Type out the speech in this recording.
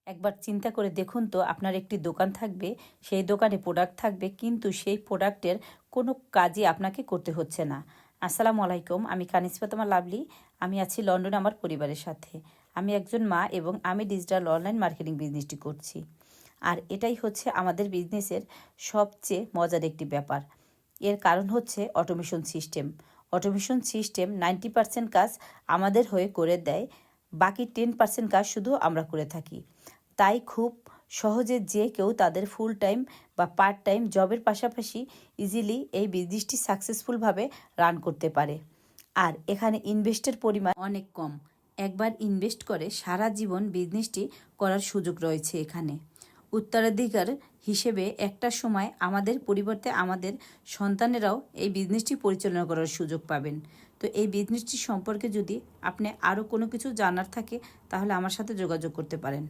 একবার চিন্তা করে দেখুন তো, আপনার একটি দোকান থাকবে, সেই দোকানে প্রোডাক্ট থাকবে, কিন্তু সেই প্রোডাক্টের কোনো কাজই আপনাকে করতে হচ্ছে না। আসসালামু আলাইকুম, আমি কানিজ ফাতেমা লাভলি। আমি আছি লন্ডনে আমার পরিবারের সাথে। আমি একজন মা এবং আমি ডিজিটাল অনলাইন মার্কেটিং বিজনেসটি করছি। আর এটাই হচ্ছে আমাদের বিজনেসের সবচেয়ে মজার একটি ব্যাপার। এর কারণ হচ্ছে অটোমেশন সিস্টেম। অটোমেশন সিস্টেম 90% কাজ আমাদের হয়ে করে দেয়, বাকি 10% কাজ শুধু আমরা করে থাকি। তাই খুব সহজে যে কেউ তাদের ফুল টাইম বা পার্ট টাইম জবের পাশাপাশি ইজিলি এই বিজনেসটি সাকসেসফুলভাবে রান করতে পারে। আর এখানে ইনভেস্টের পরিমাণ অনেক কম। একবার ইনভেস্ট করে সারা জীবন বিজনেসটি করার সুযোগ রয়েছে এখানে। উত্তরাধিকার হিসেবে একটা সময় আমাদের পরিবর্তে আমাদের সন্তানেরাও এই বিজনেসটি পরিচালনা করার সুযোগ পাবেন। তো এই বিজনেসটি সম্পর্কে যদি আপনি আরও কোনো কিছু জানার থাকে, তাহলে আমার সাথে যোগাযোগ করতে পারেন।